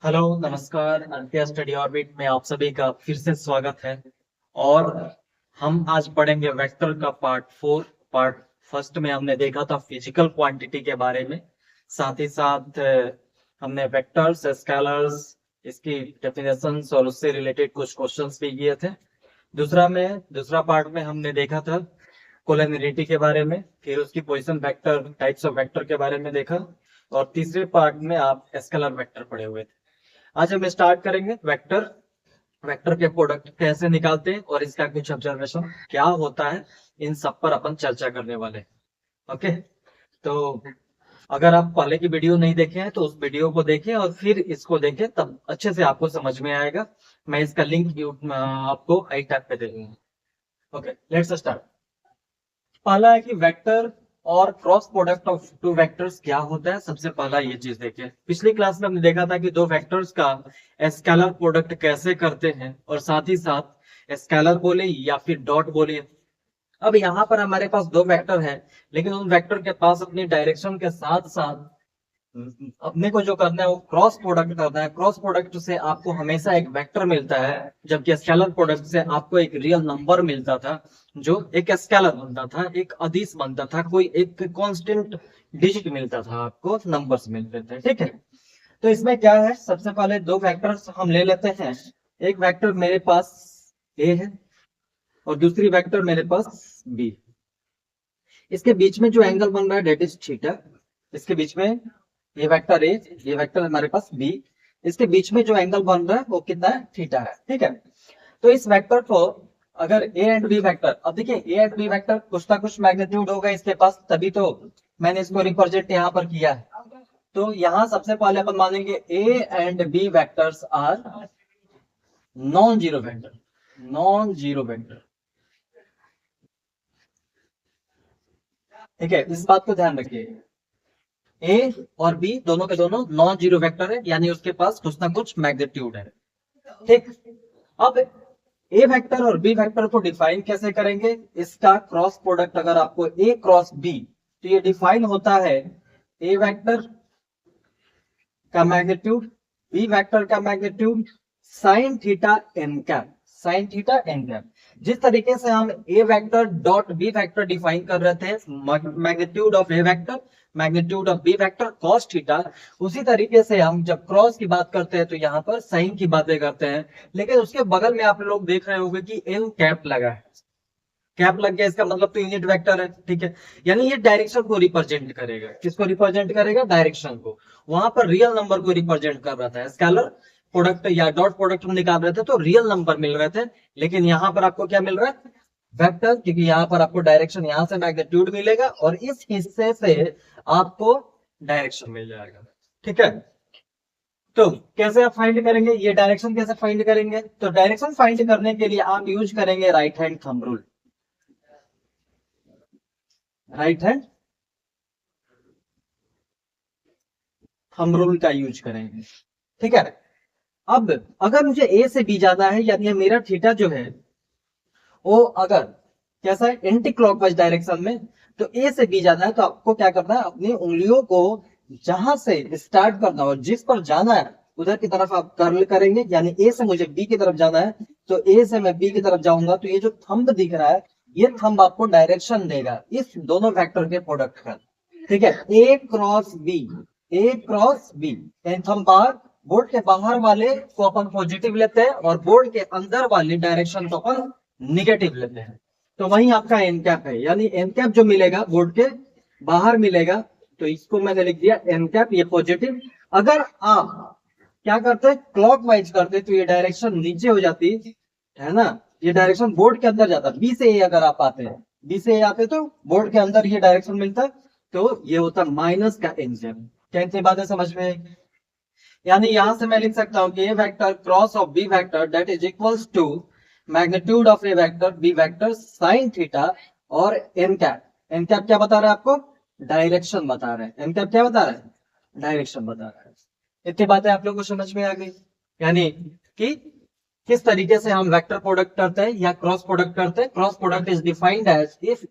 Hello नमस्कार। अंत्या study orbit में आप सभी का फिर से स्वागत है। और हम आज पढ़ेंगे वेक्टर का पार्ट फर्स्ट में हमने देखा था फिजिकल क्वांटिटी के बारे में। साथ ही साथ हमने वेक्टर्स, स्केलर्स, इसकी डेफिनेशंस और उससे रिलेटेड कुछ क्वेश्चंस भी किए थे। दूसरा पार्ट में हमने देखा था कोलिनियरिटी के बारे में, फिर उसकी position vector, types of vector के बारे में देखा, और तीसरे पार्ट में आप स्केलर वेक्टर पढ़े हुए थे। आज हम स्टार्ट करेंगे वेक्टर। वेक्टर के प्रोडक्ट कैसे निकालते हैं और इसका कुछ ऑब्जर्वेशन क्या होता है, इन सब पर अपन चर्चा करने वाले हैं। ओके, तो अगर आप पहले की वीडियो नहीं देखे हैं तो उस वीडियो को देखें और फिर इसको देखें, तब अच्छे से आपको समझ में आएगा। मैं इसका लिंक आपको आई टैब पे दे दूंगा। Okay, let's start. पहला है कि वेक्टर और cross product of two vectors क्या होता है। सबसे पहला ये चीज देखिए, पिछली क्लास में हमने देखा था कि दो वेक्टर्स का स्केलर प्रोडक्ट कैसे करते हैं, और साथ ही साथ स्केलर बोले या फिर डॉट बोले। अब यहाँ पर हमारे पास दो वेक्टर है, लेकिन उन वेक्टर के पास अपनी डायरेक्शन के साथ साथ अपने को जो करना है वो क्रॉस प्रोडक्ट करना है। क्रॉस प्रोडक्ट से आपको हमेशा एक वेक्टर मिलता है, जबकि स्केलर प्रोडक्ट से आपको एक रियल नंबर मिलता था, जो एक स्केलर बनता था, एक अदिश बनता था, कोई एक कांस्टेंट डिजिट मिलता था, आपको नंबर्स मिलते थे। ठीक है, तो इसमें क्या है, सबसे पहले दो वेक्टर्स हम ले लेते हैं। एक वेक्टर मेरे पास ए है और दूसरी वेक्टर मेरे पास बी। इसके बीच में जो एंगल बन रहा है डेट इज थीटा। इसके बीच में ये वेक्टर ए, ये वेक्टर हमारे पास बी, इसके बीच में जो एंगल बन रहा है वो कितना है, थीटा है। ठीक है, तो इस वेक्टर को अगर ए एंड बी वेक्टर, अब देखिए ए एंड बी वेक्टर कुछ ना कुछ मैग्नीट्यूड होगा इसके पास, तभी तो मैंने इसको रिप्रेजेंट यहाँ पर किया है। तो यहाँ सबसे पहले अपन मानेंगे a and b vectors are non zero vector. Non zero vector, ठीक है, इस बात को ध्यान रखिए। ए और बी दोनों के दोनों नॉन जीरो वेक्टर है, यानी उसके पास कुछ ना कुछ मैग्नीट्यूड है। ठीक, अब ए वेक्टर और बी वेक्टर को डिफाइन कैसे करेंगे, इसका क्रॉस प्रोडक्ट अगर आपको ए क्रॉस बी, तो ये डिफाइन होता है ए वेक्टर का मैग्नीट्यूड, बी वेक्टर का magnitude, sine theta N cap. Sine theta N cap, जिस तरीके से हम A vector dot B vector define कर रहे थे, magnitude of A vector, magnitude of B vector cos theta, उसी तरीके से हम जब क्रॉस की बात करते हैं तो यहाँ पर साइन की बातें करते हैं। लेकिन उसके बगल में आप लोग देख रहे होंगे कि एन कैप लगा है। कैप लग गया, इसका मतलब तो यूनिट वेक्टर है। ठीक है, यानी ये डायरेक्शन को रिप्रेजेंट करेगा। किसको रिप्रेजेंट करेगा, डायरेक्शन को। वहां पर रियल नंबर को रिप्रेजेंट कर रहा था। स्केलर प्रोडक्ट या डॉट प्रोडक्ट हम निकाल रहे थे तो रियल नंबर मिल रहे थे, लेकिन यहाँ पर आपको क्या मिल रहा है, वेक्टर, क्योंकि यहाँ पर आपको डायरेक्शन, यहाँ से मैग्नीट्यूड मिलेगा और इस हिस्से से आपको डायरेक्शन मिल जाएगा। ठीक है, तो कैसे आप फाइंड करेंगे, ये डायरेक्शन कैसे फाइंड करेंगे, तो डायरेक्शन फाइंड करने के लिए आप यूज करेंगे right hand thumb rule. Right hand thumb rule का यूज करेंगे। ठीक है, अब अगर मुझे ए से बी जाना है, यानी मेरा थीटा जो है वो अगर कैसा है, एंटी क्लॉकवाइज डायरेक्शन में, तो ए से बी जाना है तो आपको क्या करना है, अपनी उंगलियों को जहां से स्टार्ट करना और जिस पर जाना है उधर की तरफ आप कर्ल करेंगे। यानी ए से मुझे बी की तरफ जाना है तो ए से मैं बी की तरफ जाऊंगा, तो ये जो थंब दिख रहा है, ये थंब आपको डायरेक्शन देगा इस दोनों वेक्टर के प्रोडक्ट का। ठीक है, A cross B, A cross B, thumb bar board के बाहर वाले को अपन पॉजिटिव लेते हैं और बोर्ड के अंदर वाली डायरेक्शन को अपन निगेटिव लेते हैं। तो वही आपका एन कैप है, यानी एन कैप जो मिलेगा बोर्ड के बाहर मिलेगा, तो इसको मैंने लिख दिया एन कैप, ये पॉजिटिव। अगर आप क्या करते, क्लॉकवाइज करते, तो ये डायरेक्शन नीचे हो जाती है ना, ये डायरेक्शन बोर्ड के अंदर जाता। बी से ए अगर आप आते हैं, बी से ए आते तो बोर्ड के अंदर ये डायरेक्शन मिलता, तो ये होता माइनस का एन कैप। क्या इतनी बातें समझ में आएगी, यानी यहां से मैं लिख सकता हूं कि A vector cross of B vector that is equals to magnitude of A vector B vector sine theta और एन कैप। एन कैप क्या बता रहा है आपको, डायरेक्शन बता रहे हैं। एन कैप क्या बता रहा है, डायरेक्शन बता रहा है। इतनी बातें आप लोगों को समझ में आ गई, यानी कि किस तरीके से हम वेक्टर प्रोडक्ट करते हैं या क्रॉस प्रोडक्ट करते हैं। Cross product is defined as if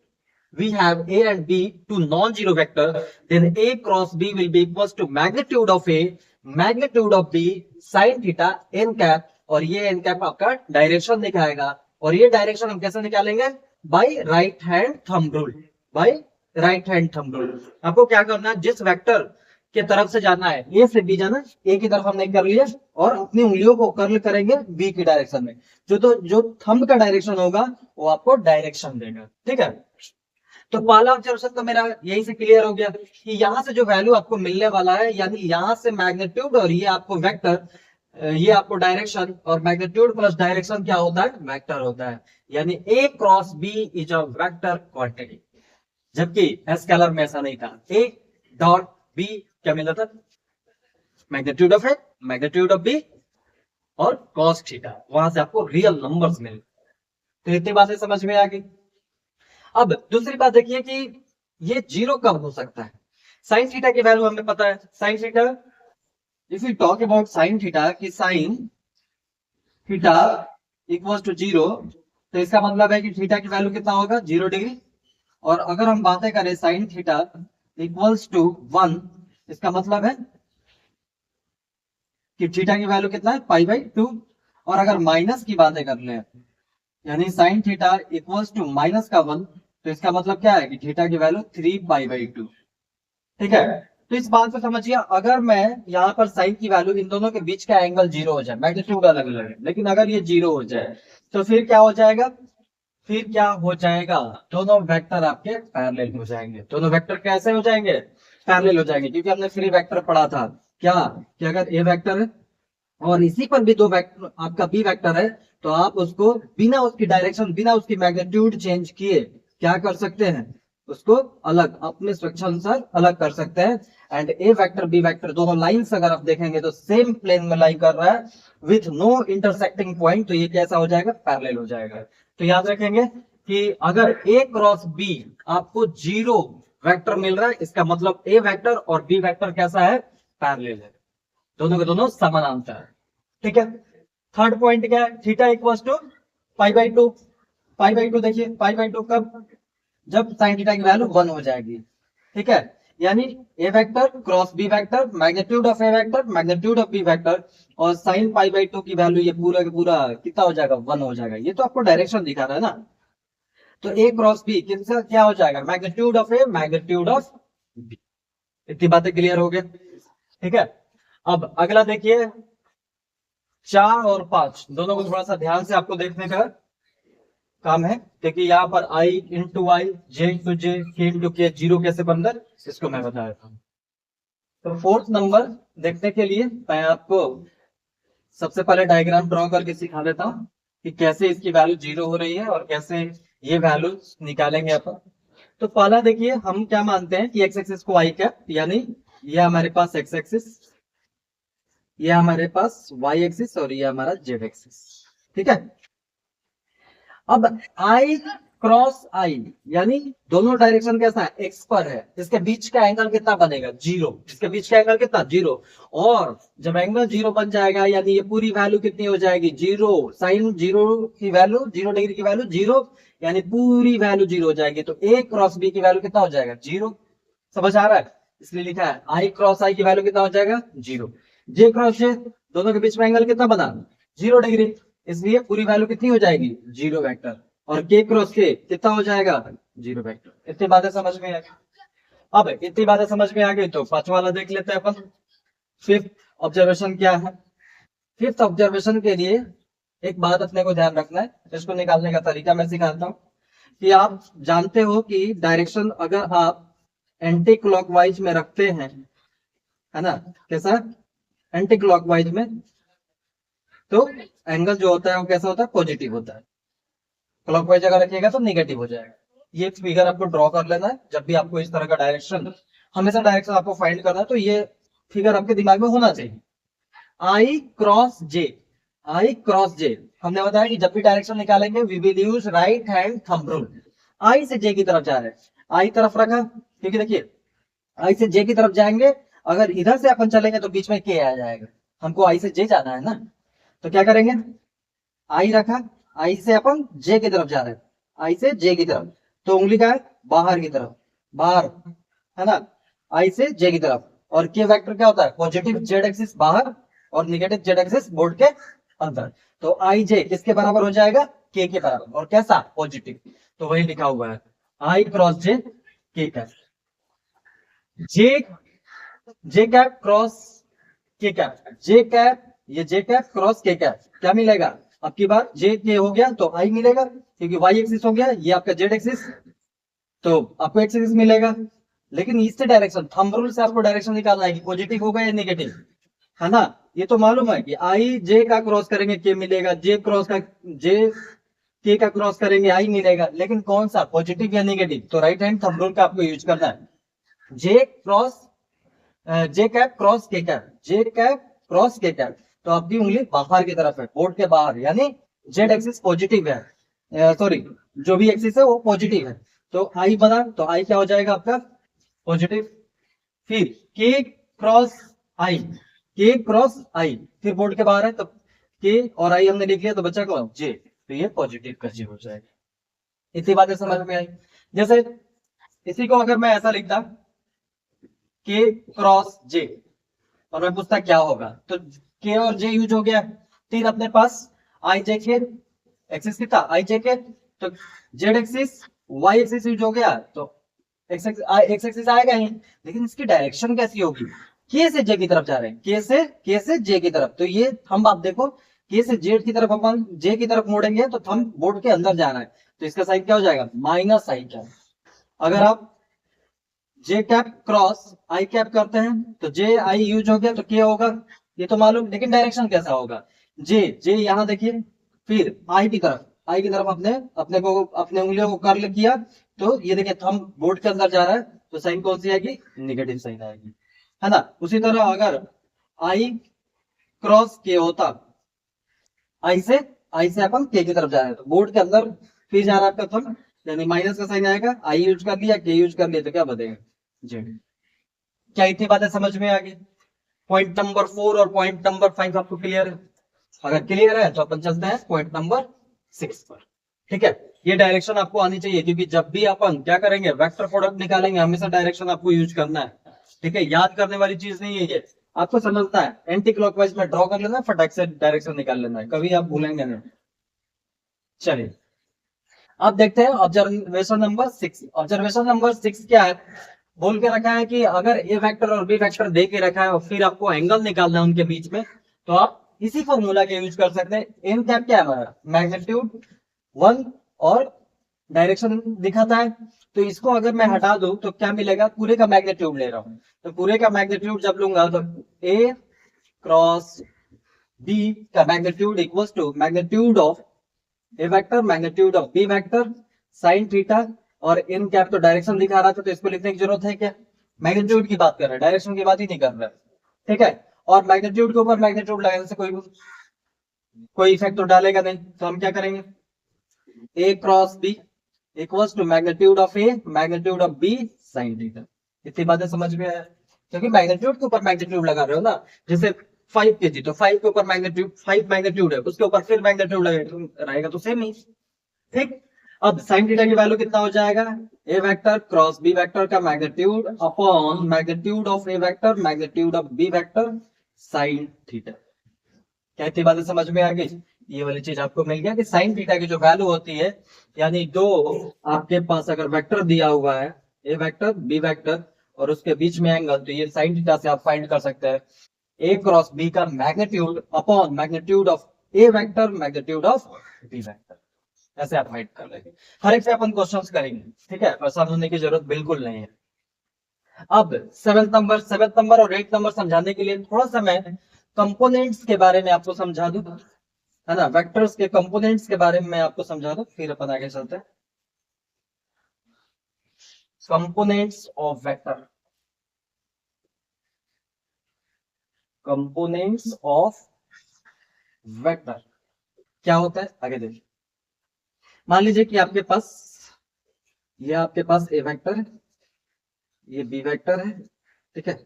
we have a and b two non-zero vector, then a cross b will be equals to magnitude of a, magnitude of b, sine theta N cap, और ये N cap आपका direction दिखाएगा, और ये direction हम कैसे निकालेंगे? By right hand thumb rule. By right hand thumb rule. आपको क्या करना है, जिस वेक्टर के तरफ से जाना है, ए से बी जाना, ए की तरफ हमने कर लिया, और अपनी उंगलियों को कर्ल करेंगे बी की डायरेक्शन में। जो थंब का डायरेक्शन होगा वो आपको डायरेक्शन देगा। ठीक है, तो पहला ऑब्जर्वेशन तो मेरा यही से क्लियर हो गया कि यहाँ से जो वैल्यू आपको मिलने वाला है, यानी यहाँ से मैग्नीट्यूड और ये आपको वेक्टर, ये आपको डायरेक्शन, और मैग्नीट्यूड प्लस डायरेक्शन क्या होता है? वेक्टर होता है। यानी A cross B is a vector quantity, जबकि स्केलर में ऐसा नहीं था। ए डॉट बी क्या मिला था? Magnitude of A, magnitude of b, और कॉस थीटा, वहां से आपको रियल नंबर्स मिले। तो इतनी बातें समझ में आ गई। अब दूसरी बात देखिए कि ये जीरो कब हो सकता है। साइन थीटा की वैल्यू हमें पता है, sine theta, if you talk about sine theta, कि sine theta equals to zero, तो इसका मतलब है कि थीटा की वैल्यू कितना होगा? 0 डिग्री। और अगर हम बातें करें साइन थीटा इक्वल्स टू 1, इसका मतलब है कि थीटा की वैल्यू कितना है? Pi by 2। और अगर माइनस की बातें कर ले, यानी sine theta equals to minus का 1, तो इसका मतलब क्या है कि थीटा की वैल्यू 3 पाई बाई 2। ठीक है, तो इस बात को समझिए, अगर मैं यहाँ पर साइन की वैल्यू, इन दोनों के बीच का एंगल 0 हो जाए, मैग्नीट्यूड अलग अलग है, लेकिन अगर ये 0 हो जाए तो फिर क्या हो जाएगा? फिर क्या हो जाएगा? दोनों वेक्टर आपके पैरेलल हो जाएंगे। दोनों वेक्टर कैसे हो जाएंगे? पैरेलल हो जाएंगे, क्योंकि हमने फ्री वेक्टर पढ़ा था क्या, कि अगर ए वेक्टर है और इसी पर भी दो वेक्टर, आपका बी वेक्टर है, तो आप उसको बिना उसकी डायरेक्शन, बिना उसकी मैग्नीट्यूड चेंज किए क्या कर सकते हैं? उसको अलग, अपने स्वेच्छा अनुसार अलग कर सकते हैं। And a vector B vector दोनों लाइंस अगर आप देखेंगे तो सेम प्लेन में लाई कर रहा है विथ नो इंटरसेक्टिंग पॉइंट, तो ये कैसा हो जाएगा? पैरेलल हो जाएगा। तो याद रखेंगे कि अगर ए क्रॉस बी आपको 0 वेक्टर मिल रहा है, इसका मतलब ए वेक्टर और बी वेक्टर कैसा है? पैरेलल है, दोनों के दोनों समानांतर है। ठीक है, थर्ड पॉइंट क्या है? Theta equals to pi by 2। Pi by 2 देखिए, पाई बाई 2 कब? जब साइन थीटा की वैल्यू 1 हो जाएगी। ठीक है, यानी A vector cross B vector, magnitude of A vector, magnitude of B vector, और साइन पाई बाई 2 की वैल्यू ये पूरा का पूरा कितना हो जाएगा? 1 हो जाएगा। ये तो आपको डायरेक्शन दिखा रहा है ना। तो ए क्रॉस बी किसका क्या हो जाएगा? Magnitude of A, magnitude of b. इतनी बातें क्लियर हो गया। ठीक है, अब अगला देखिए, 4 और 5 दोनों को थोड़ा सा ध्यान से आपको देखने का काम है। देखिए यहाँ पर i into I, J into J, K into के, जीरो कैसे बनता है इसको मैं बता देता हूँ। तो फोर्थ नंबर देखने के लिए मैं आपको सबसे पहले डायग्राम ड्रॉ करके सिखा देता हूँ कि कैसे इसकी वैल्यू 0 हो रही है और कैसे ये वैल्यू निकालेंगे अपन। तो पहला देखिए, हम क्या मानते हैं कि एक्स एक्सिस को आई कैप, यानी ये हमारे पास एक्स एक्सिस, ये हमारे पास वाई एक्सिस, और ये हमारा जेड एक्सिस। ठीक है, अब आई क्रॉस आई, यानी दोनों डायरेक्शन कैसा है? एक्स पर है, इसके बीच का एंगल कितना बनेगा? 0। इसके बीच का एंगल कितना? 0। और जब एंगल 0 बन जाएगा, यानी ये पूरी वैल्यू कितनी हो जाएगी? 0। साइन 0 की वैल्यू, 0 डिग्री की वैल्यू 0, यानी पूरी वैल्यू 0 हो जाएगी। तो ए क्रॉस बी की वैल्यू कितना हो जाएगा? 0। समझ आ रहा है? इसलिए लिखा है आई क्रॉस आई की वैल्यू कितना हो जाएगा? 0। जे क्रॉस जे, दोनों के बीच में एंगल कितना बना? 0 डिग्री, इसलिए पूरी वैल्यू कितनी हो जाएगी? 0 वेक्टर। और के क्रॉस के कितना हो जाएगा? 0 वेक्टर। इतनी बातें समझ में आ गई। अब इतनी बातें समझ में आ गई तो पांचवा वाला देख लेते हैं अपन। फिफ्थ ऑब्जर्वेशन क्या है? फिफ्थ ऑब्जर्वेशन के लिए एक बात अपने को ध्यान रखना है, इसको निकालने का तरीका मैं सिखाता हूँ। कि आप जानते हो कि डायरेक्शन अगर आप एंटी क्लॉकवाइज में रखते हैं, है ना, कैसा? एंटी क्लॉकवाइज में, तो एंगल जो होता है वो कैसा होता है? पॉजिटिव होता है। क्लॉकवाइज अगर रखिएगा तो नेगेटिव हो जाएगा। ये फिगर आपको ड्रॉ कर लेना है जब भी आपको इस तरह का डायरेक्शन, हमेशा डायरेक्शन आपको फाइंड करना है, तो ये फिगर आपके दिमाग में होना चाहिए। आई क्रॉस जे, आई क्रॉस जे, हमने बताया कि जब भी डायरेक्शन निकालेंगे we will use right hand thumb rule. I से जे की तरफ जा रहे हैं, आई तरफ रखा, क्योंकि देखिए आई से जे की तरफ जाएंगे, अगर इधर से अपन चलेंगे तो बीच में के आ जाएगा, हमको आई से जे जाना है ना। तो क्या करेंगे? आई रखा, आई से अपन जे की तरफ जा रहे हैं, आई से जे की तरफ, तो उंगली का है बाहर की तरफ, बाहर, है ना, आई से जे की तरफ। और के वेक्टर क्या होता है? पॉजिटिव जेड एक्सिस बाहर और निगेटिव जेड एक्सिस बोर्ड के अंदर। तो आई जे किसके बराबर हो जाएगा, के बराबर, और कैसा, पॉजिटिव। तो वही लिखा हुआ है आई क्रॉस जे के कैप, जे जे कैप क्रॉस के कैप, जे कैप, ये जे कैप क्रॉस के कैप, क्या मिलेगा, अब की बार जे के हो गया तो आई मिलेगा, क्योंकि वाई एक्सिस हो गया, ये आपका जेड एक्सिस, तो आपको एक्स एक्सिस मिलेगा। लेकिन इससे डायरेक्शन, थंब रूल से आपको डायरेक्शन निकालना है कि पॉजिटिव होगा या नेगेटिव, है ना। ये तो मालूम है कि आई जे का क्रॉस करेंगे के मिलेगा, जे क्रॉस का जे के का क्रॉस करेंगे आई मिलेगा, लेकिन कौन सा, पॉजिटिव या नेगेटिव। तो राइट हैंड थंब रूल का आपको यूज करना है। जे क्रॉस जे कैप क्रॉस के कैप, जे कैप क्रॉस के कैप, तो आपकी उंगली बाहर की तरफ है, बोर्ड के बाहर, यानी जेड एक्सिस पॉजिटिव है, सॉरी जो भी एक्सिस है वो पॉजिटिव है। तो आई बना, तो आई क्या हो जाएगा आपका, पॉजिटिव। फिर के क्रॉस आई, के क्रॉस आई, फिर बोर्ड के बाहर है तो के और आई हमने लिख लिया, तो बचा कौन, जे, तो ये पॉजिटिव का जे हो जाएगा। इतनी बातें समझ में आई। जैसे इसी को अगर मैं ऐसा लिखता के क्रॉस जे, और मैं पूछता क्या होगा, तो के और जे यूज हो गया, फिर अपने पास आई जे के एक्सिस कितना, आई जे के, तो z axis y axis use हो गया, तो एक्स एक्सिस आएगा ही, लेकिन इसकी डायरेक्शन कैसी होगी, के से जे की तरफ जा रहे हैं, के से जे की तरफ, तो ये हम आप देखो के से जेड की तरफ अपन जे की तरफ मोड़ेंगे तो हम बोर्ड के अंदर जाना है, तो इसका साइन क्या हो जाएगा, माइनस आई कैप। अगर आप जे कैप क्रॉस आई कैप करते हैं तो जे आई यूज हो गया तो के होगा, ये तो मालूम, लेकिन डायरेक्शन कैसा होगा, जे जे यहाँ देखिए, फिर आई की तरफ अपने अपने को अपने उंगलियों को कर्ल किया, तो ये देखिए थंब बोर्ड के अंदर जा रहा है, तो साइन कौन सी आएगी, निगेटिव साइन आएगी, है ना। उसी तरह अगर आई क्रॉस के होता, आई से अपन के की तरफ जा रहे हैं, तो बोर्ड के अंदर फिर जा रहा है आपका थंब, यानी माइनस का साइन आएगा, आई यूज कर लिया के यूज कर लिया, तो क्या बनेगा, जेड। क्या इतनी बातें समझ में आ गई। पॉइंट नंबर 4 और पॉइंट नंबर 5 आपको क्लियर है। अगर क्लियर है तो अपन चलते हैं पॉइंट नंबर 6 पर। ठीक है, ये डायरेक्शन आपको आनी चाहिए, क्योंकि जब भी अपन क्या करेंगे, वेक्टर प्रोडक्ट निकालेंगे, हमेशा डायरेक्शन आपको यूज करना है। ठीक है, याद करने वाली चीज नहीं है ये, आपको समझना है, एंटी क्लॉकवाइज में ड्रॉ कर लेना है, फटाक से डायरेक्शन निकाल लेना है, कभी आप भूलेंगे नहीं। चलिए अब देखते हैं ऑब्जर्वेशन नंबर 6। ऑब्जर्वेशन नंबर 6 क्या है, बोल के रखा है कि अगर ए वेक्टर और बी वेक्टर दे के रखा है और फिर आपको एंगल निकालना है उनके बीच में, तो आप इसी फॉर्मूला का यूज कर सकते हैं। एन कैप क्या है हमारा, मैग्नीट्यूड 1 और डायरेक्शन दिखाता है, तो इसको अगर मैं हटा दूं तो क्या मिलेगा, पूरे का मैग्नीट्यूड ले रहा हूं, तो पूरे का मैग्नीट्यूड जब लूंगा तो ए क्रॉस बी का magnitude equals to magnitude of A vector magnitude of B vector sine theta, और इन कैप तो डायरेक्शन दिखा रहा था, तो इसको लिखने की जरूरत है क्या, मैग्नीट्यूड की बात कर रहा है, डायरेक्शन की बात ही नहीं कर रहा है। ठीक है, और मैग्नीट्यूड के ऊपर मैग्नीट्यूड लगाने से कोई इफेक्ट तो डालेगा नहीं, तो हम क्या करेंगे, A cross B equals to magnitude of A magnitude of B sine theta. इतनी बातें समझ में आया, क्योंकि मैग्नीट्यूड के ऊपर मैग्नीट्यूड लगा रहे हो ना, जैसे 5 kg, तो 5 के ऊपर मैग्नीट्यूड 5 मैग्नीट्यूड है, उसके ऊपर फिर मैग्नीट्यूड रहेगा तो सेम ही। ठीक, अब साइन थीटा की वैल्यू कितना हो जाएगा, a vector cross B vector का magnitude upon magnitude of A vector magnitude of B vector sine theta. क्या इतनी बातें समझ में आ गई, ये वाली चीज आपको मिल गया कि साइन थीटा की जो वैल्यू होती है, यानी दो आपके पास अगर वेक्टर दिया हुआ है, ए वेक्टर बी वेक्टर और उसके बीच में एंगल, तो ये साइन थीटा से आप फाइंड कर सकते हैं ए क्रॉस बी का magnitude upon magnitude of A vector magnitude of B vector, ऐसे आप फाइंड कर लेंगे। हर एक से अपन क्वेश्चंस करेंगे, ठीक है, परेशान होने की जरूरत बिल्कुल नहीं है। अब 7 नंबर और 8 नंबर समझाने के लिए थोड़ा सा मैं कंपोनेंट्स के बारे में आपको समझा दूं, है ना, वेक्टर्स के कंपोनेंट्स के बारे में मैं आपको समझा दूं, फिर अपन आगे चलते हैं। Components of vector, components of vector क्या होता है आगे देखिए। मान लीजिए कि आपके पास ए वेक्टर है, ये बी वेक्टर है, ठीक है,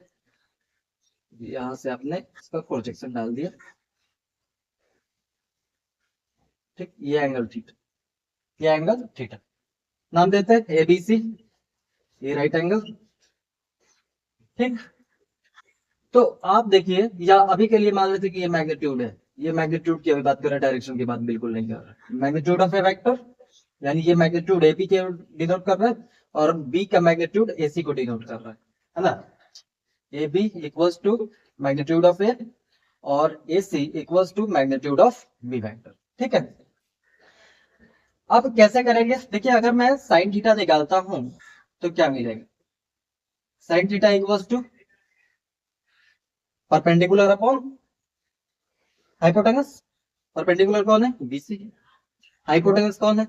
यहां से आपने इसका प्रोजेक्शन डाल दिया, ठीक, ये एंगल थीटा, ये एंगल थीटा, नाम देते हैं एबीसी, ये राइट एंगल। ठीक, तो आप देखिए, या अभी के लिए मान लेते कि ये मैग्नीट्यूड है, ये मैग्नीट्यूड की अभी बात कर रहे हैं, डायरेक्शन की बात बिल्कुल नहीं कर रहे। मैग्नीट्यूड ऑफ ए वेक्टर यानी ये मैग्नीट्यूड एबी के डिनोट कर रहा है और बी का मैग्नीट्यूड एसी को डिनोट कर रहा है ना। A B equals to magnitude of A और A C equals to magnitude of B vector. ठीक है, अब कैसे करेंगे? देखिए, अगर मैं साइन थीटा निकालता हूं तो क्या मिलेगा? Sine theta equals to perpendicular upon hypotenuse. Perpendicular कौन है? बीसी। हाइपोटेनस कौन है?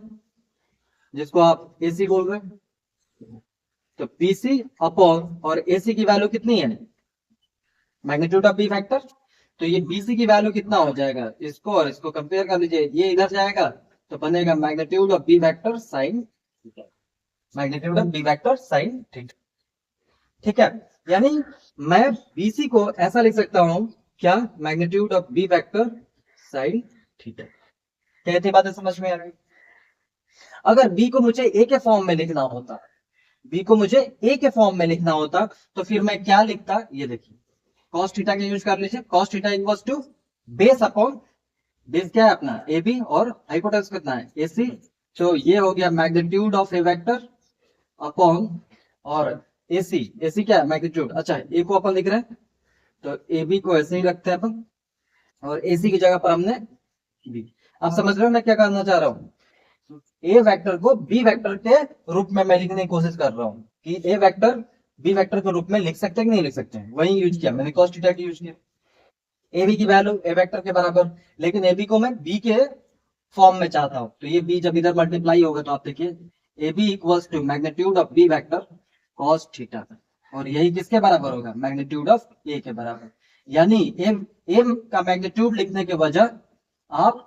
जिसको आप एसी बोल रहे हैं। तो बीसी अपॉन, और एसी की वैल्यू कितनी है? Magnitude of b vector. तो ये बीसी की वैल्यू कितना हो जाएगा? इसको और इसको कंपेयर कर लीजिए, ये इधर जाएगा तो बनेगा magnitude of b vector sine theta. Magnitude of b vector sine theta. ठीक है, यानी मैं बीसी को ऐसा लिख सकता हूं, क्या? Magnitude of b vector sine theta. क्या इतनी बातें समझ में आ रही? अगर बी को मुझे ए के फॉर्म में लिखना होता, बी को मुझे ए के फॉर्म में लिखना होता, तो फिर मैं क्या लिखता? ये देखिए, cos थीटा का यूज कर लीजिए। cos theta equals to base upon, base क्या है अपना? ए बी, और हाइपोटेनस कितना है? ए सी। तो ये हो गया magnitude of A vector upon, और ए सी क्या है? मैग्नीट्यूड। अच्छा, ए को अपन लिख रहे हैं तो ए बी को ऐसे ही रखते हैं अपन, और ए सी की जगह पर हमने बी। आप समझ रहे हो मैं क्या करना चाह रहा हूँ? ए वेक्टर को बी वेक्टर के रूप में मैं लिखने की कोशिश कर रहा हूँ कि ए वेक्टर बी वेक्टर के रूप में लिख सकते हैं कि नहीं लिख सकते हैं। वही यूज किया मैंने, cos थीटा की यूज किया। ए बी की वैल्यू ए वेक्टर के बराबर, लेकिन ए बी को मैं बी के फॉर्म में चाहता हूं, तो ये बी जब इधर मल्टीप्लाई होगा तो आप देखिए A B equals to magnitude of B vector cos theta, और यही किसके बराबर होगा? मैग्नीट्यूड ऑफ ए के बराबर। यानी एम एम का मैग्नीट्यूड लिखने के वजह आप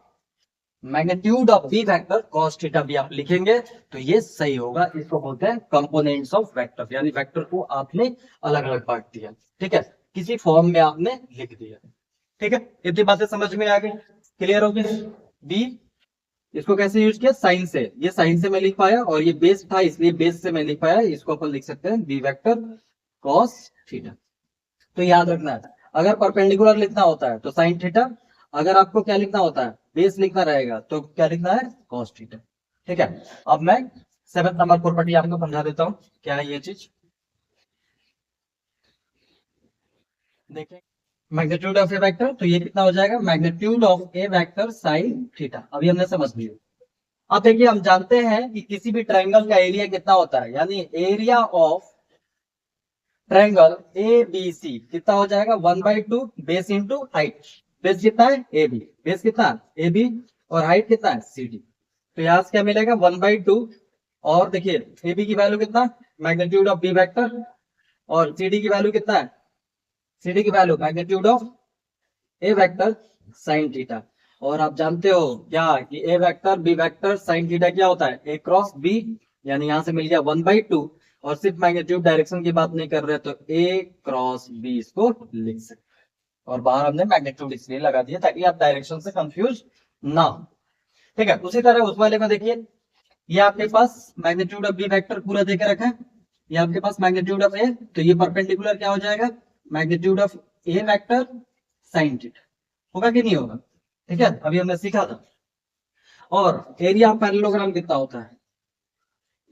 magnitude of B vector cos theta भी आप लिखेंगे तो ये सही होगा। इसको बोलते हैं कंपोनेंट्स ऑफ वेक्टर, यानी वेक्टर को आपने अलग अलग बांट दिया। ठीक है, किसी फॉर्म में आपने लिख दिया। ठीक है, इतनी बातें समझ में आ गई? क्लियर हो गई? बी, इसको कैसे यूज किया? साइन से। ये साइन से मैं लिख पाया, और ये बेस था इसलिए बेस से मैं लिख पाया। इसको अपन लिख सकते हैं बी वेक्टर cos थीटा। तो याद रखना है, अगर परपेंडिकुलर लिखना होता है तो साइन थीटा, अगर आपको क्या लिखना होता है? बेस लिखना रहेगा तो क्या लिखना है? cos theta. ठीक है, अब मैं 7 नंबर प्रॉपर्टी आपको समझा देता हूं, क्या है ये चीज। देखिए, मैग्नीट्यूड ऑफ ए वेक्टर, तो ये कितना हो जाएगा? Magnitude of A vector sine theta. अभी हमने समझ लिया। अब देखिए, हम जानते हैं कि किसी भी ट्रायंगल का एरिया कितना होता है, यानी area of triangle A B C कितना हो जाएगा? 1/2 बेस इंटू हाइट। बेस कितना है? A B. बेस कितना? A B. और हाइट कितना है? C D. तो यहां से क्या मिलेगा? 1/2। और देखिए, ए बी की वैल्यू कितना? Magnitude of B vector. और सी डी की वैल्यू कितना है? सी डी की value magnitude of A vector sine theta. और आप जानते हो क्या कि A vector B vector sine theta क्या होता है? A cross B. यानी यहां से मिल गया 1/2, और सिर्फ मैग्नीट्यूड डायरेक्शन की बात नहीं कर रहे तो ए क्रॉस बी इसको लिख सकते हैं। और बाहर हमने मैग्नीट्यूड इसलिए लगा दिया ताकि आप डायरेक्शन से कंफ्यूज ना हो। ठीक है, उसी तरह उस वाले में देखिए, ये आपके पास मैग्नीट्यूड ऑफ बी वेक्टर पूरा देके रखा है, ये आपके पास मैग्नीट्यूड ऑफ ए, तो ये परपेंडिकुलर क्या हो जाएगा? Magnitude of A vector sine theta. होगा कि नहीं होगा? ठीक है, अभी हमने सीखा था। और एरिया ऑफ पैरेललोग्राम कितना होता है?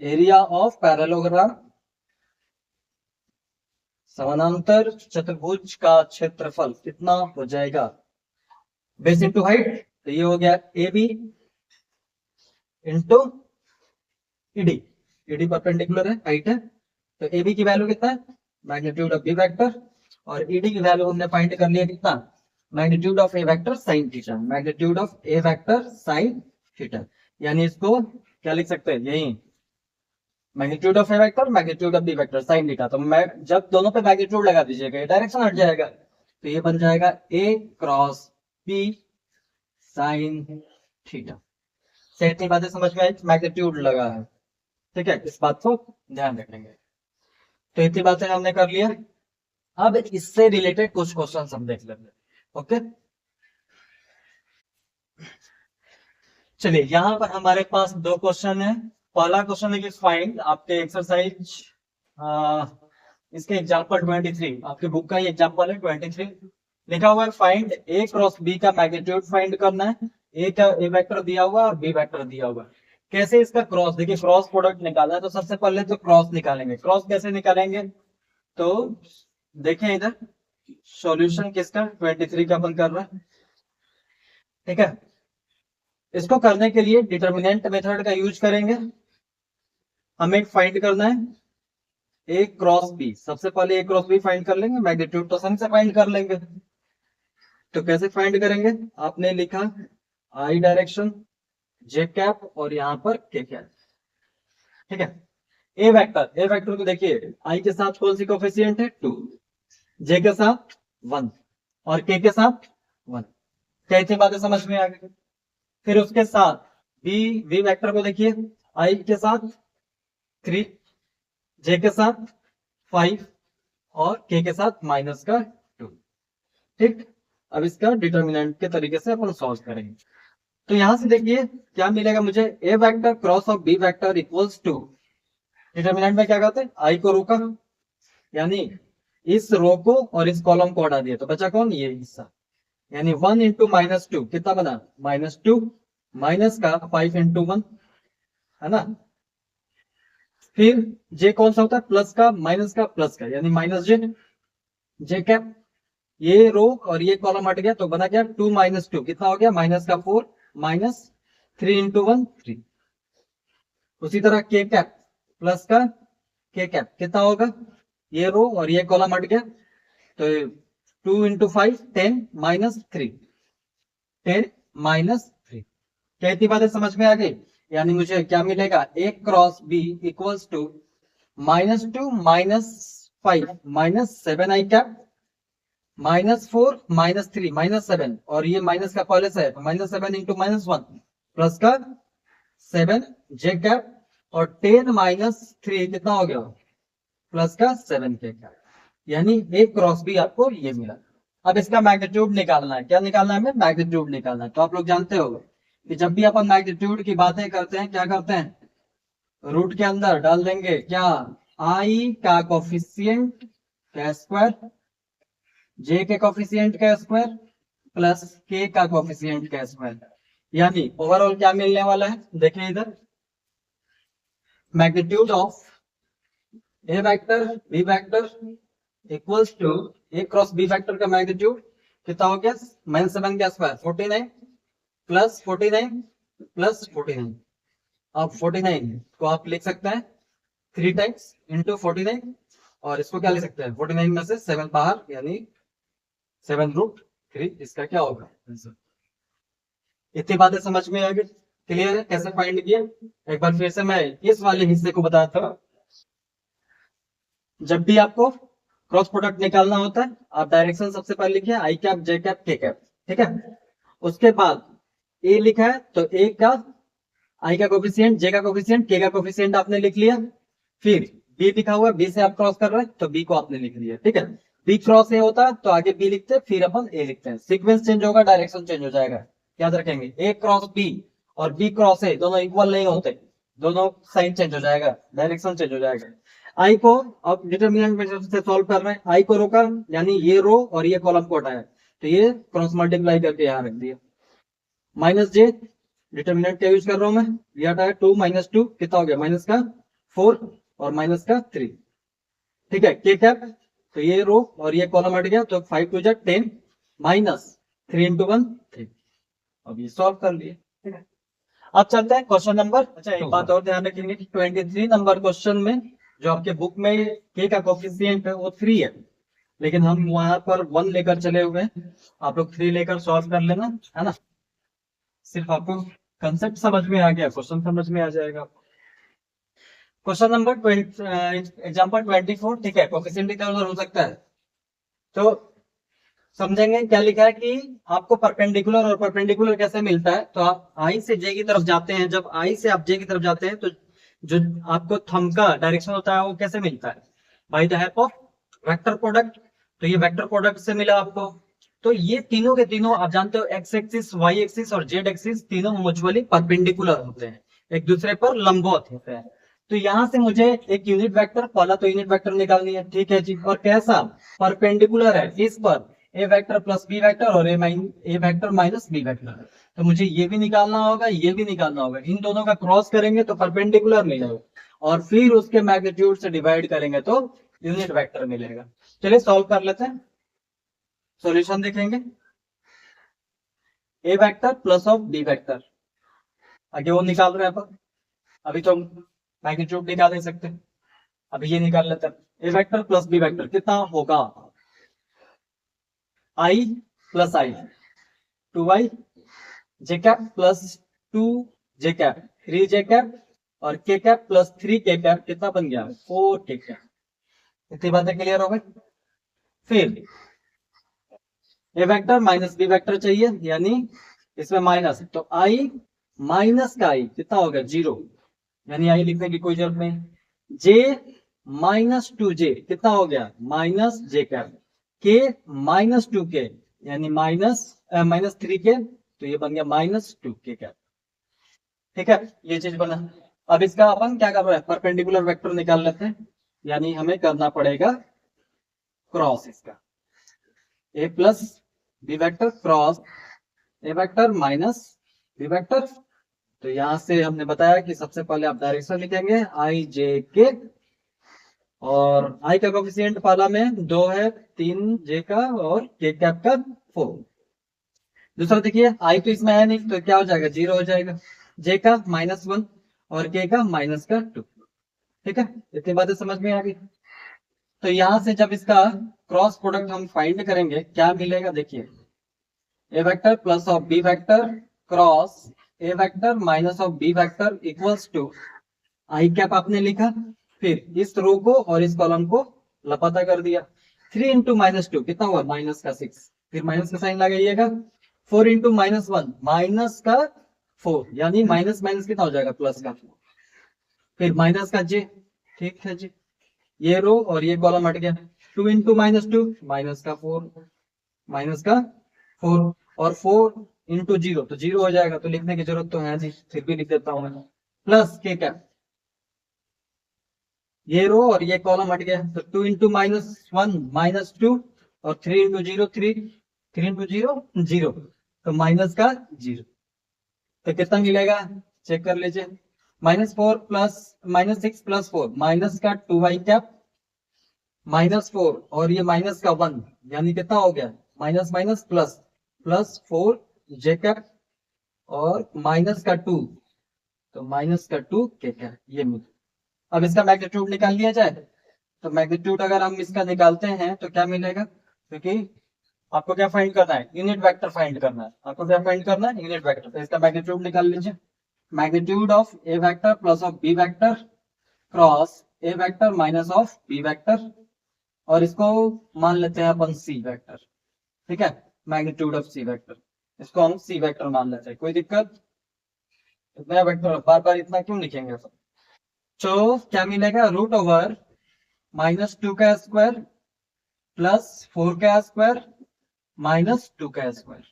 एरिया ऑफ पैरेललोग्राम समानांतर चतुर्भुज का क्षेत्रफल कितना हो जाएगा? Base into height. तो ये हो गया A B into ED. ED perpendicular है, हाइट है, तो ए बी की वैल्यू कितना है? Magnitude of B vector. और ईडी की वैल्यू हमने फाइंड कर लिया कितना? Magnitude of A vector sine theta. Magnitude of A vector sine theta, यानी इसको क्या लिख सकते हैं? यही magnitude of A vector magnitude of B vector sine theta. तो मैं जब दोनों पे मैग्नीट्यूड लगा दीजिएगा, डायरेक्शन हट जाएगा, तो ये बन जाएगा ए क्रॉस बी साइन थीटा। से इतनी बातें समझ में आई? मैग्नीट्यूड लगा है। ठीक है, इस बात को ध्यान रखेंगे। तो इतनी बातें हमने कर लिया। अब इससे रिलेटेड कुछ क्वेश्चन हम देख लेंगे। ओके, चलिए, यहां पर हमारे पास दो क्वेश्चन है। पहला क्वेश्चन है कि फाइंड, आपके एक्सरसाइज इसके एग्जांपल 23, आपके बुक का ही एग्जांपल है 23। लिखा हुआ है फाइंड ए क्रॉस बी का मैग्नीट्यूड फाइंड करना है। ए का ए वेक्टर दिया हुआ है और बी वेक्टर दिया हुआ है। कैसे इसका क्रॉस, देखिए क्रॉस प्रोडक्ट निकालना है तो सबसे पहले तो क्रॉस निकालेंगे। क्रॉस कैसे निकालेंगे, तो देखें इधर सॉल्यूशन किसका 23 का अपन कर रहे हैं, ठीक है। इसको करने के लिए डिटर्मिनेंट मेथड का यूज करेंगे। हमें फाइंड करना है ए क्रॉस बी। सबसे पहले ए क्रॉस बी फाइंड कर लेंगे, मैग्नीट्यूड तो सन से फाइंड कर लेंगे। तो कैसे फाइंड करेंगे, आपने लिखा आई डायरेक्शन जे कैप और यहाँ पर के कैप, ठीक है। ए वेक्टर को देखिए आई के साथ कौन सी कोफिशिएंट है 2, जे के साथ 1 और के साथ 1। कैसी बातें समझ में आ गई। फिर उसके साथ वी वेक्टर को देखिए आई के साथ 3, जे के साथ 5 और के साथ माइनस का 2, ठीक। अब इसका डिटर्मिनेंट के तरीके से अपन सॉल्व करेंगे। तो यहां से देखिए क्या मिलेगा मुझे, A vector cross of B vector equals to, determinant में क्या कहते हैं आई को रोका, यानी इस रो को और इस कॉलम को हटा दिया तो बचा कौन, ये हिस्सा, यानी 1 इंटू माइनस 2 कितना बना -2 माइनस का 5 इंटू 1, है ना। फिर जे कौन सा होता है प्लस का माइनस का प्लस का, यानी माइनस जे कैप। ये रो और ये कॉलम हट गया तो बना क्या 2 माइनस 2 कितना हो गया माइनस का 4 माइनस 3 इंटू 1 3। उसी तरह के कैप प्लस का के कैप कितना होगा, ये रो और ये कॉलम हट गया तो 2 इंटू 5 10 माइनस 3 10 माइनस 3। क्या इतनी बातें समझ में आ गई, यानी मुझे क्या मिलेगा A cross B equals to -2 -5 -7 I cap -4 -3 -7 और ये माइनस का पहले से है तो -7 इंटू -1 प्लस का 7 जे कैप और 10 -3 कितना हो गया प्लस का 7 के कैप, यानी ए क्रॉस बी आपको ये मिला। अब इसका मैग्नीट्यूड निकालना है। क्या निकालना है हमें, मैग्नीट्यूड निकालना है। तो आप लोग जानते हो कि जब भी अपन मैग्नीट्यूड की बातें करते हैं क्या करते हैं, रूट के अंदर डाल देंगे क्या आई का कोफिशिएंट का स्क्वायर, जे के कोफिशिएंट का स्क्वायर प्लस के का कोफिशिएंट का स्क्वायर, यानी ओवरऑल क्या मिलने वाला है, देखें इधर magnitude of A vector B vector equals to a cross B vector का मैग्नीट्यूड कितना हो गया -7 का स्क्वायर 49 प्लस 49 प्लस 49। अब 49 को आप लिख सकते हैं 3 टाइम्स इंटू 49 और इसको क्या लिख सकते हैं 49 में से 7 बाहर, यानी 7√3 इसका क्या होगा आंसर। इतनी बातें समझ में आ गई, क्लियर है कैसे फाइंड किया। एक बार फिर से मैं इस वाले हिस्से को बताता हूँ। जब भी आपको क्रॉस प्रोडक्ट निकालना होता है आप डायरेक्शन सबसे पहले लिखिए आई कैप जे कैप के कैप, ठीक है। उसके बाद ए लिखा है तो ए का आई का कोफिशिएंट जे का कोफिशिएंट के का कोफिशिएंट आपने लिख लिया। फिर बी लिखा हुआ है बी से आप क्रॉस कर रहे हैं तो बी को आपने लिख लिया, ठीक है। बी क्रॉस ए होता है तो आगे बी लिखते हैं फिर अपन ए लिखते हैं, सीक्वेंस चेंज होगा डायरेक्शन चेंज हो जाएगा, याद रखेंगे। ए क्रॉस बी और बी क्रॉस ए दोनों इक्वल नहीं होते, दोनों साइन चेंज हो जाएगा, डायरेक्शन चेंज हो जाएगा। आई को अब डिटर्मिनेंट मेथड से सॉल्व कर रहे हैं, आई को रोका यानी ये रो और ये कॉलम को हटाया तो ये क्रॉस मल्टीप्लाई करके यहाँ रख दिया। माइनस जे डिटर्मिनेंट क्या यूज कर रहा हूं मैं, ये हटाया 2 - 2 कितना हो गया माइनस का 4 और माइनस का 3, ठीक है। के कैप तो ये रो और ये कॉलम हट गया तो 5 2 10 माइनस 3 इंटू 1 3। अब ये सॉल्व कर लिए, ठीक है। अब चलते हैं क्वेश्चन नंबर, अच्छा एक बात और ध्यान रखेंगे कि 23 नंबर क्वेश्चन में जो आपके बुक में के का कोफिशिएंट है वो 3 है, लेकिन हम वहां पर 1 लेकर चले हुए हैं। आप लोग 3 लेकर सॉल्व कर लेना, है ना। सिर्फ आपको कंसेप्ट समझ में आ गया क्वेश्चन समझ में आ जाएगा। क्वेश्चन नंबर एग्जांपल 24, ठीक है। कोफिशिएंट इधर उधर हो सकता है तो समझेंगे क्या लिखा है कि आपको परपेंडिकुलर और परपेंडिकुलर कैसे मिलता है। तो आप आई से जे की तरफ जाते हैं, जब आई से आप जे की तरफ जाते हैं तो जो आपको थंब का डायरेक्शन होता है वो कैसे मिलता है, by the help of vector product. तो ये वेक्टर प्रोडक्ट से मिला आपको। तो ये तीनों के तीनों आप जानते हो एक्स एक्सिस वाई एक्सिस और जेड एक्सिस तीनों म्यूचुअली परपेंडिकुलर होते हैं, एक दूसरे पर लंबवत होते हैं। तो यहां से मुझे एक यूनिट वेक्टर, पहला तो यूनिट वेक्टर निकालनी है, ठीक है जी। और कैसा? परपेंडिकुलर है इस पर, ए वेक्टर प्लस बी वेक्टर और ए वेक्टर माइनस बी वेक्टर। तो मुझे ये भी निकालना होगा, ये भी निकालना होगा। इन दोनों का क्रॉस करेंगे तो परपेंडिकुलर मिलेगा, और फिर उसके मैग्नीट्यूड से डिवाइड करेंगे तो यूनिट वेक्टर मिलेगा। चलिए सॉल्व कर लेते हैं, सॉल्यूशन देखेंगे। A vector plus of B vector, आगे वो निकाल रहे हैं अपन। अभी तो मैग्नीट्यूड निकाल नहीं सकते, अभी ये निकाल लेते हैं। ए वेक्टर प्लस बी वेक्टर कितना होगा? आई प्लस आई, 2i जे कैप प्लस 2 जे कैप, 3 जे कैप, और के कैप प्लस 3 के कैप, कितना बन गया? 4 के कैप। इतनी बातें क्लियर हो गई। फिर ए वेक्टर माइनस बी वेक्टर चाहिए, यानी इसमें माइनस, तो आई माइनस का आई कितना होगा? 0, यानी आई लिखने की कोई जरूरत नहीं। जे -2 जे कितना हो गया? -जे कैप। के -2 के, यानी -3 के, तो ये बन गया -2 के कैप। ठीक है, ये चीज बना। अब इसका अपन क्या कर रहे हैं? परपेंडिकुलर वेक्टर निकाल लेते हैं, यानी हमें करना पड़ेगा क्रॉस इसका। A plus B vector cross A vector minus B vector. तो यहां से हमने बताया कि सबसे पहले आप डायरेक्शन लिखेंगे आई जे के, और आई का कोफिशिएंट पहला में 2 है, 3 जे का, और के कैप का 4। दूसरा देखिए, आई तो इसमें है नहीं, तो क्या हो जाएगा? 0 हो जाएगा। जे का -1 और के का -2। ठीक है, इतनी बातें समझ में आ गई। तो यहां से जब इसका क्रॉस प्रोडक्ट हम फाइंड करेंगे, क्या मिलेगा? देखिए, A vector plus of B vector cross A vector minus of B vector equals to I cap आपने लिखा, फिर इस रो को और इस कॉलम को लापता कर दिया। 3 इंटू -2 कितना हुआ? -6। फिर माइनस का साइन लगाइएगा। 4 इंटू -1 -4, यानी माइनस माइनस कितना हो जाएगा? प्लस का। फिर माइनस का जे, ठीक है जी, ये रो और ये कॉलम हट गया। 2 इंटू -2 -4, -4, और 4 इंटू 0 तो 0 हो जाएगा, तो लिखने की जरूरत तो है नहीं, फिर भी लिख देता हूं मैं। प्लस के कैप, ये रो और ये कॉलम हट गया, तो 2 इंटू -1 -2, और 3 इंटू 0 3, 3 इंटू 0 0, तो माइनस का 0। तो कितना मिलेगा? चेक कर लीजिए। -4 प्लस -6 प्लस 4, माइनस का 2i कैप -4, और ये माइनस का 1, यानी कितना हो गया? माइनस माइनस प्लस, +4 जे कैप, और माइनस का 2, तो -2 के कैप, ये मिला। अब इसका मैग्नीट्यूड निकाल लिया जाए, तो मैग्नीट्यूड अगर हम इसका निकालते हैं तो क्या मिलेगा? क्योंकि आपको क्या फाइंड करना है? यूनिट वेक्टर फाइंड करना है। आपको क्या फाइंड करना है? Unit vector. तो इसका मैग्नीट्यूड निकाल लीजिए। Magnitude of A vector plus of B vector cross A vector minus of B vector, और इसको मान लेते हैं अपन सी वेक्टर। ठीक है, मैग्नीट्यूड ऑफ सी वेक्टर, इसको हम सी वेक्टर मान लेते हैं। कोई दिक्कत? इतना वेक्टर बार बार इतना क्यों लिखेंगे सब? तो क्या मिलेगा? √ओवर -2 का स्क्वायर प्लस 4 का स्क्वायर -2 का स्क्वायर,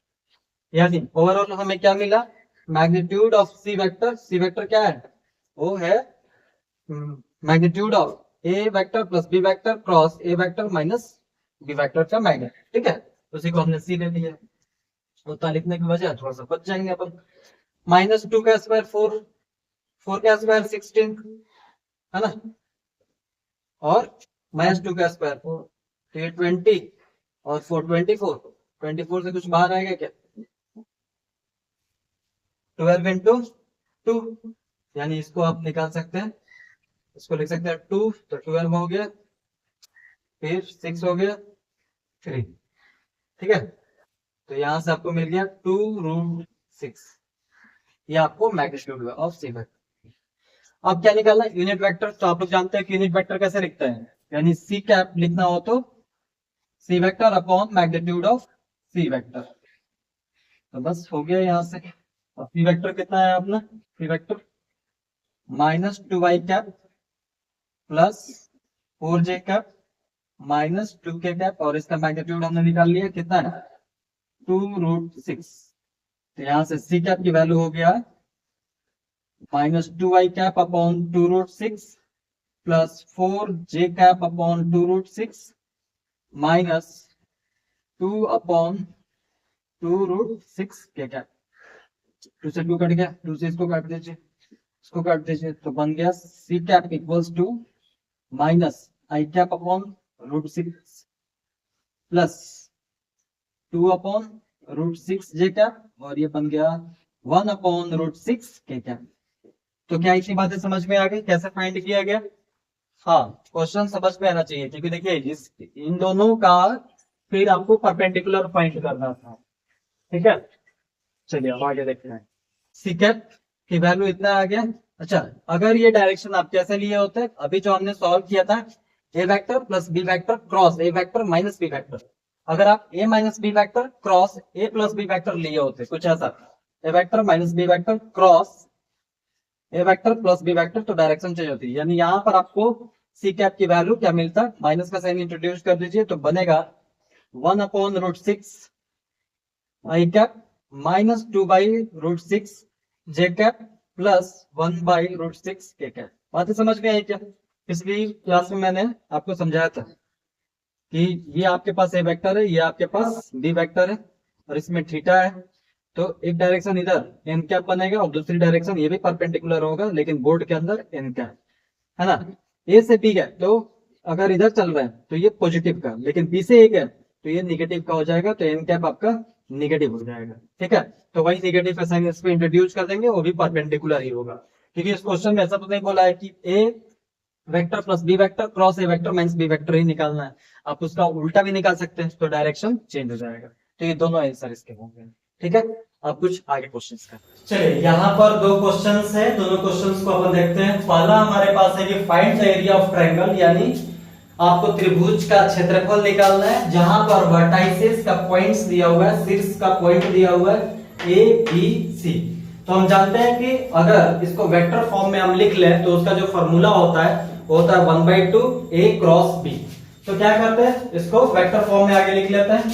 यानी ओवरऑल हमें क्या मिला? Magnitude of C vector, c vector क्या है? वो है magnitude of A vector plus B vector cross A vector minus B vector का मैग्नीट्यूड। ठीक है, उसी को हमने सी ले लिया। उतना लिखने की वजह थोड़ा सा बच जाएंगे अपन। -2 का स्क्वायर 4, 4 का स्क्वायर 16, है ना, और -2 का स्क्वायर 4, तो ये 20, और 4 24, 24 से कुछ बाहर आएगा क्या? 12 इंटू 2, यानी इसको आप निकाल सकते हैं, इसको लिख सकते हैं 2, तो 12 हो गया, फिर 6 हो गया, 3। ठीक है, तो यहां से आपको मिल गया 2√6, ये आपको मैग्नीट्यूड ऑफ सी वेक्टर। अब क्या निकालना है? Unit vector. तो आप लोग जानते हैं कि यूनिट वेक्टर कैसे लिखते हैं, यानी सी कैप लिखना हो तो C vector upon magnitude of C vector. तो बस हो गया यहाँ से। अब सी वेक्टर कितना है अपना? C vector -2i cap plus 4 जे कैप -2 के कैप, और इसका मैग्नीट्यूड हमने निकाल लिया, कितना है? 2√6। तो यहाँ से सी कैप की वैल्यू हो गया minus 2i cap upon 2√6 plus 4j cap upon 2√6 minus 2 upon 2√6 के कैप। 2 से 2 कट गया, 2 से इसको काट दीजिए, इसको काट दीजिए, तो बन गया c cap equals to minus i cap upon √6 plus 2 upon √6 j cap, और ये बन गया 1 अपॉन √6 के कैप। तो क्या इतनी बातें समझ में आ गई कैसे फाइंड किया गया? हाँ, क्वेश्चन समझ में आना चाहिए, क्योंकि देखिए इन दोनों का फिर आपको परपेंडिकुलर फाइंड करना था। ठीक है, चलिए अब आगे देखते हैं। सी कैप की वैल्यू इतना आ गया। अच्छा, अगर ये डायरेक्शन आप कैसे लिए होते हैं, अभी जो हमने सॉल्व किया था A vector plus B vector cross A vector minus B vector, अगर आप A minus B vector cross A plus B vector लिए होते, कुछ ऐसा, A vector minus B vector cross A vector plus B vector, तो direction change होती है। यानी यहाँ पर आपको सी कैप की वैल्यू क्या मिलता है, माइनस का साइन इंट्रोड्यूस कर दीजिए, तो बनेगा 1 अपॉन √6 आई कैप माइनस 2/√6 जे कैप प्लस 1/√6 के कैप। बातें समझ में आई क्या? पिछली क्लास में मैंने आपको समझाया था कि ये आपके पास ए वेक्टर है, ये आपके पास बी वेक्टर है, और इसमें थीटा है, तो एक डायरेक्शन इधर एन कैप बनेगा और दूसरी डायरेक्शन ये भी परपेंडिकुलर होगा, लेकिन बोर्ड के अंदर एन कैप है ना। ए से बी है, तो अगर इधर चल रहा है तो ये पॉजिटिव का, लेकिन बी से ए है तो ये निगेटिव का हो जाएगा, तो एन कैप आपका निगेटिव हो जाएगा। ठीक है, तो वही निगेटिव का साइन इस पे इंट्रोड्यूस कर देंगे, वो भी परपेंडिकुलर ही होगा, क्योंकि इस क्वेश्चन में ऐसा तो नहीं बोला है कि A vector plus B vector cross A vector minus B vector ही निकालना है, आप उसका उल्टा भी निकाल सकते हैं, तो डायरेक्शन चेंज हो जाएगा। तो ये दोनों आंसर इसके होंगे। ठीक है, अब कुछ आगे क्वेश्चंस का। चलिए, यहाँ पर दो क्वेश्चंस है, दोनों क्वेश्चंस को अपन देखते हैं। पहला हमारे पास है कि find the area of triangle, यानी आपको त्रिभुज का क्षेत्रफल निकालना है, जहां पर वर्टाइसेस का पॉइंट्स दिया हुआ है, शीर्ष का पॉइंट दिया हुआ है ए बी सी। तो हम जानते हैं कि अगर इसको वेक्टर फॉर्म में हम लिख लें तो उसका जो फॉर्मूला होता है वो होता है 1/2 a क्रॉस b। तो क्या करते हैं, इसको वेक्टर फॉर्म में आगे लिख लेते हैं।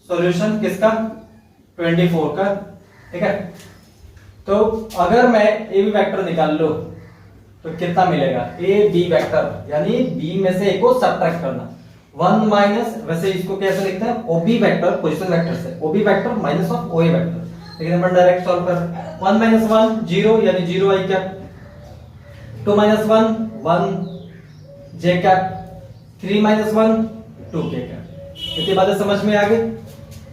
सॉल्यूशन किसका? 24 का। ठीक है, तो अगर मैं ए बी वेक्टर निकाल लो तो कितना मिलेगा? ए बी वेक्टर, यानी बी में से ए को सब्ट्रैक्ट करना। 1 माइनस, वैसे इसको कैसे लिखते हैं? ओबी वेक्टर पोजीशन वेक्टर से, ओबी वेक्टर माइनस ऑफ ओए वेक्टर। लेकिन अपन डायरेक्ट सॉल्व कर, 1 माइनस 1 0, यानी 0 आई कैप, 2 माइनस 1 1 जे कैप, 3 माइनस 1 2 के कैप। इतनी बातें समझ में आ गई।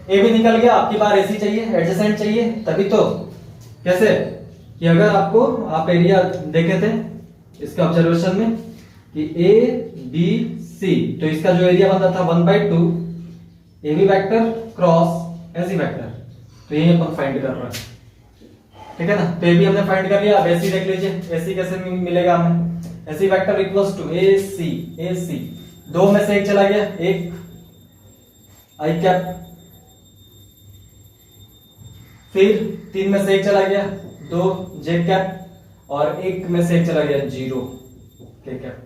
ए भी निकल गया, आपकी बार ऐसी चाहिए, एडजेसेंट चाहिए, तभी तो। कैसे कि अगर आपको आप एरिया देखे थे इसके ऑब्जर्वेशन में कि ए बी सी, तो इसका जो एरिया बनता था 1/2 A B vector cross A C vector, तो यही अपन फाइंड कर रहे हैं। ठीक है ना, तो ये भी हमने फाइंड कर लिया। अब एसी देख लीजिए, एसी कैसे मिलेगा हमें? एसी वेक्टर इक्वल्स टू ए सी, दो में से एक चला गया, एक आई कैप, फिर 3 में से एक चला गया 2 जे कैप, और एक में से एक चला गया 0 के कैप।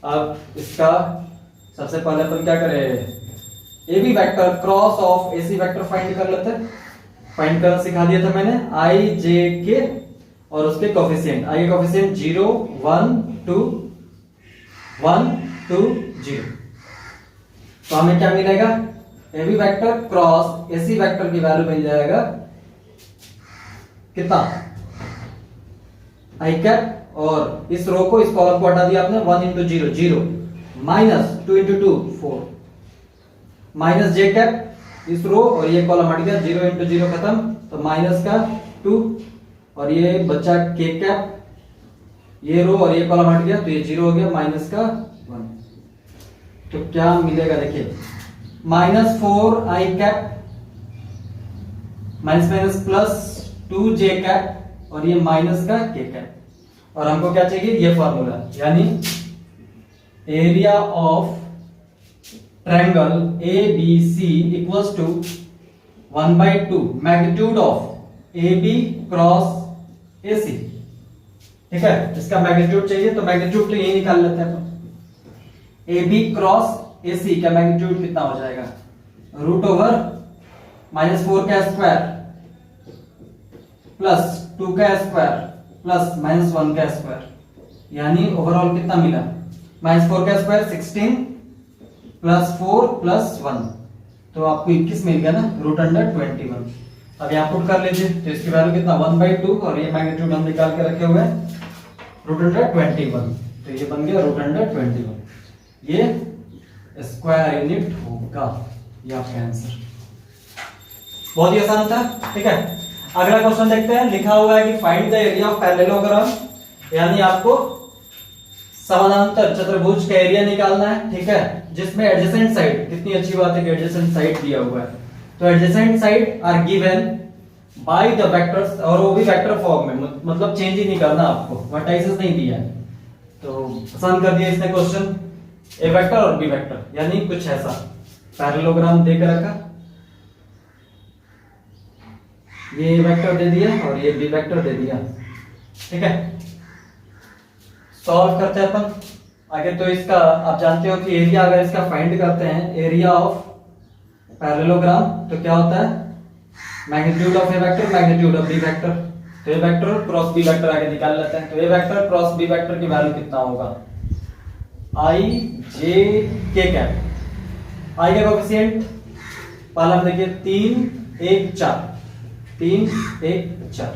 अब इसका सबसे पहले अपन क्या करें, A B vector cross of A C vector find कर लेते हैं। फाइंड करना सिखा दिया था मैंने, आई जे के और उसके कोफिशिएंट। आई के कोफिशिएंट 0 1 2 1 2 0। तो हमें क्या मिलेगा? A B vector cross A C vector की वैल्यू मिल जाएगा कितना? आई कैप, और इस रो को, इस कॉलम को हटा दिया आपने, 1 इंटू 0 0 माइनस 2 इंटू 2 4 माइनस जे कैप, इस रो और ये कॉलम हट गया, 0 इंटू 0 खत्म, तो माइनस का 2, और ये बच्चा के कैप, ये रो और ये कॉलम हट गया, तो ये 0 हो गया, माइनस का 1। तो क्या मिलेगा देखिए, माइनस 4 आई कैप माइनस माइनस प्लस 2 जे कैप, और ये माइनस का के कैप, और हमको क्या चाहिए? ये फॉर्मूला, यानी area of triangle A B C equals to 1/2 magnitude of A B cross A C. ठीक है, इसका मैग्नीट्यूड चाहिए, तो मैग्नीट्यूड तो यही निकाल लेते हैं अपन। ए बी क्रॉस ए सी का मैग्नीट्यूड कितना हो जाएगा? √/-4 का स्क्वायर प्लस 2 का स्क्वायर प्लस -1 का स्क्वायर, यानी ओवरऑल कितना मिला, -4 का स्क्वायर 16 प्लस 4 प्लस 1, तो आपको 21 मिल गया ना, √21। अब यहाँ पुट कर लीजिए, तो इसकी वैल्यू कितना 1/2, और ये मैग्नीट्यूड हम निकाल के रखे हुए हैं √21, तो ये बन गया √21, ये स्क्वायर यूनिट होगा, ये आपका आंसर। बहुत ही आसान था, ठीक है। अगला क्वेश्चन देखते हैं, लिखा हुआ है कि find the area of parallelogram, यानी आपको समानांतर चतुर्भुज का एरिया निकालना है, ठीक है, जिसमें एडजेसेंट साइड, कितनी अच्छी बात है कि एडजेसेंट साइड दिया हुआ है, तो adjacent side are given by the vectors, और वो भी वेक्टर फॉर्म में, मतलब चेंज ही नहीं करना आपको, वर्टाइसेस नहीं दिया है, तो आसान कर दिया इसने क्वेश्चन, ए वेक्टर और बी वेक्टर, यानी कुछ ऐसा पैरेललोग्राम देकर रखा, ये वेक्टर दे दिया और ये बी वेक्टर दे दिया, ठीक है। सॉल्व करते हैं अपन आगे। तो इसका आप जानते हो कि एरिया अगर इसका फाइंड करते हैं, एरिया ऑफ पैरेललोग्राम, तो क्या होता है, magnitude of A vector magnitude of B vector, तो a vector cross B vector आगे निकाल लेते हैं, तो a vector cross B vector की वैल्यू कितना होगा, i j k cap, i का कोएफिशिएंट पहला देखिए 3 1 4, 3 1 4,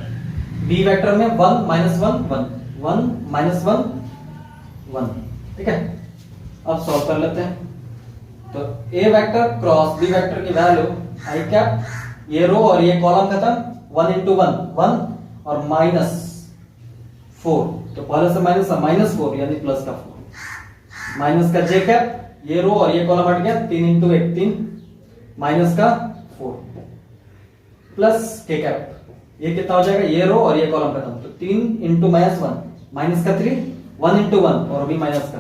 बी वेक्टर में 1 -1 1 1 -1 1, ठीक है। अब सॉल्व कर लेते हैं, तो a vector cross B vector की वैल्यू i कैप, ये रो और ये कॉलम खत्म, 1 × 1 1 और -4, तो पहले से -4 यानी प्लस का 4, माइनस का j कैप, ये रो और ये कॉलम हट गया, 3 × 1 3, माइनस का 4 प्लस k कैप, ये कितना हो जाएगा, ये रो और ये कॉलम खत्म, तो 3 × -1 माइनस का 3, 1 × 1 और भी माइनस का,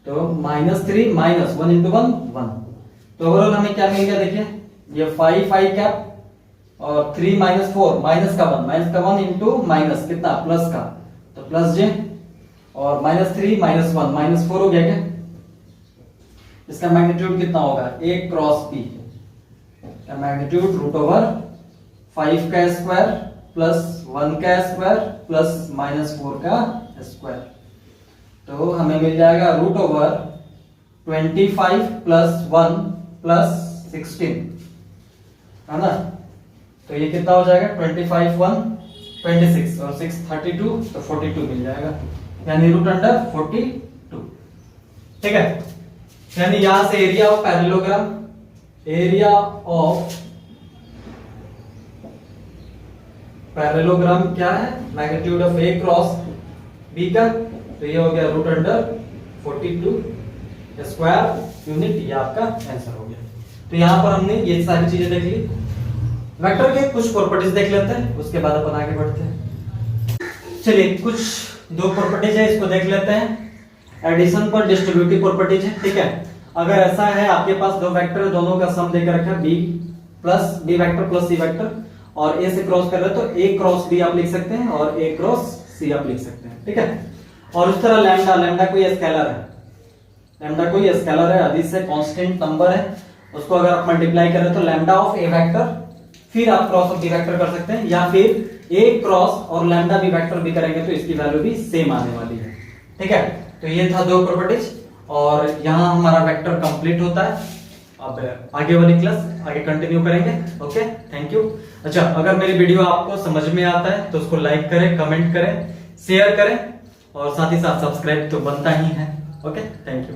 तो -3 माइनस 1 × 1 1, तो ओवरऑल हमें क्या मिल गया, देखिए ये 5 i कैप और 3 -4 माइनस का 1 इंटू माइनस कितना प्लस का, तो प्लस j और -3 -1 -4 हो गया क्या, इसका मैग्नीट्यूड कितना होगा, a क्रॉस b का मैग्नीट्यूड √5 का स्क्वायर प्लस 1 का स्क्वायर प्लस -4 का स्क्वायर, तो हमें मिल जाएगा √25 प्लस 1 प्लस 16, है ना, तो ये कितना हो जाएगा 25 1 26 और 6 32, तो 42 मिल जाएगा, यानी √42, ठीक है। यानी यहां से area of parallelogram, area of parallelogram क्या है, magnitude of a cross b का, तो ये हो गया √42 स्क्वायर यूनिट, ये आपका आंसर हो गया। तो यहां पर हमने ये सारी चीजें देख ली, वेक्टर के कुछ प्रॉपर्टीज देख लेते हैं, उसके बाद अपन आगे बढ़ते हैं। चलिए कुछ 2 प्रॉपर्टीज है, इसको देख लेते हैं। एडिशन पर डिस्ट्रीब्यूटिव प्रॉपर्टीज है, ठीक है। अगर ऐसा है आपके पास 2 वेक्टर, दोनों का सम देकर रखा है B vector plus C vector, और ए से क्रॉस कर रहे हैं, तो ए क्रॉस बी आप लिख सकते हैं और ए क्रॉस सी आप लिख सकते हैं, ठीक है। और उस तरह लैम्डा कोई स्केलर है, लैम्डा कोई स्केलर है, अदिश है, कांस्टेंट नंबर है, उसको अगर आप मल्टीप्लाई करें तो लैम्डा ऑफ ए वेक्टर, फिर आप क्रॉस ऑफ बी वेक्टर कर सकते हैं, या फिर ए क्रॉस और लैम्डा बी वेक्टर भी करेंगे तो इसकी वैल्यू भी सेम आने वाली है, ठीक है। तो ये था 2 प्रॉपर्टीज, और यहां हमारा वेक्टर कंप्लीट होता है। अब आगे वाली क्लास आगे कंटिन्यू करेंगे, ओके, थैंक यू। अच्छा, अगर मेरी वीडियो आपको समझ में आता है तो उसको लाइक करें, कमेंट करें, शेयर करें, और साथ ही साथ सब्सक्राइब तो बनता ही है, ओके, थैंक यू।